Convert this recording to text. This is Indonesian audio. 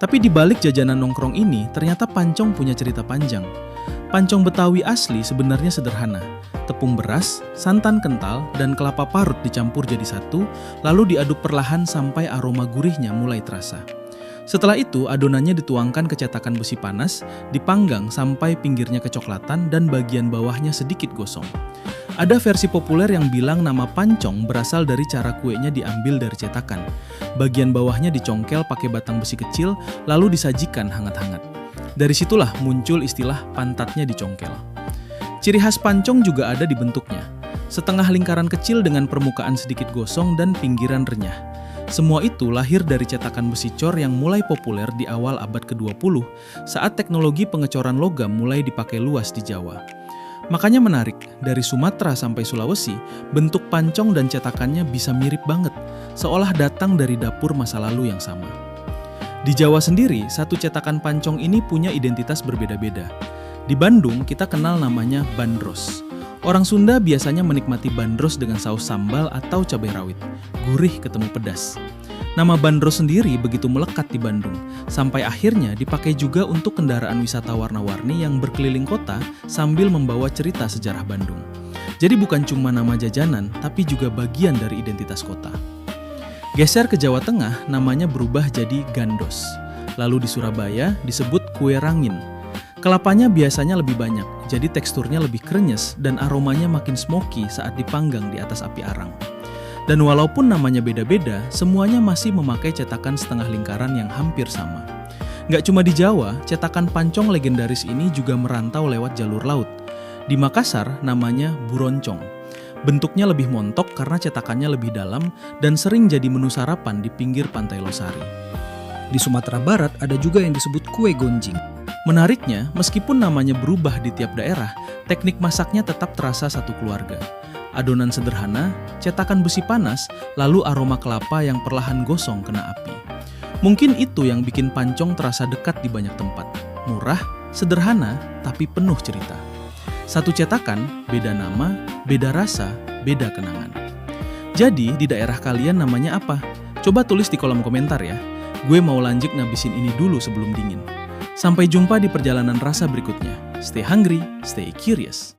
Tapi di balik jajanan nongkrong ini, ternyata pancong punya cerita panjang. Pancong Betawi asli sebenarnya sederhana. Tepung beras, santan kental, dan kelapa parut dicampur jadi satu, lalu diaduk perlahan sampai aroma gurihnya mulai terasa. Setelah itu, adonannya dituangkan ke cetakan besi panas, dipanggang sampai pinggirnya kecoklatan dan bagian bawahnya sedikit gosong. Ada versi populer yang bilang nama pancong berasal dari cara kuenya diambil dari cetakan. Bagian bawahnya dicongkel pakai batang besi kecil, lalu disajikan hangat-hangat. Dari situlah muncul istilah pantatnya dicongkel. Ciri khas pancong juga ada di bentuknya. Setengah lingkaran kecil dengan permukaan sedikit gosong dan pinggiran renyah. Semua itu lahir dari cetakan besi cor yang mulai populer di awal abad ke-20 saat teknologi pengecoran logam mulai dipakai luas di Jawa. Makanya menarik, dari Sumatera sampai Sulawesi, bentuk pancong dan cetakannya bisa mirip banget, seolah datang dari dapur masa lalu yang sama. Di Jawa sendiri, satu cetakan pancong ini punya identitas berbeda-beda. Di Bandung, kita kenal namanya bandros. Orang Sunda biasanya menikmati bandros dengan saus sambal atau cabai rawit. Gurih ketemu pedas. Nama bandros sendiri begitu melekat di Bandung, sampai akhirnya dipakai juga untuk kendaraan wisata warna-warni yang berkeliling kota sambil membawa cerita sejarah Bandung. Jadi bukan cuma nama jajanan, tapi juga bagian dari identitas kota. Geser ke Jawa Tengah, namanya berubah jadi gandos. Lalu di Surabaya disebut kue rangin. Kelapanya biasanya lebih banyak, jadi teksturnya lebih krenyes dan aromanya makin smoky saat dipanggang di atas api arang. Dan walaupun namanya beda-beda, semuanya masih memakai cetakan setengah lingkaran yang hampir sama. Nggak cuma di Jawa, cetakan pancong legendaris ini juga merantau lewat jalur laut. Di Makassar namanya buroncong. Bentuknya lebih montok karena cetakannya lebih dalam dan sering jadi menu sarapan di pinggir pantai Losari. Di Sumatera Barat ada juga yang disebut kue gonjing. Menariknya, meskipun namanya berubah di tiap daerah, teknik masaknya tetap terasa satu keluarga. Adonan sederhana, cetakan besi panas, lalu aroma kelapa yang perlahan gosong kena api. Mungkin itu yang bikin pancong terasa dekat di banyak tempat. Murah, sederhana, tapi penuh cerita. Satu cetakan, beda nama, beda rasa, beda kenangan. Jadi, di daerah kalian namanya apa? Coba tulis di kolom komentar ya. Gue mau lanjut ngabisin ini dulu sebelum dingin. Sampai jumpa di perjalanan rasa berikutnya. Stay hungry, stay curious.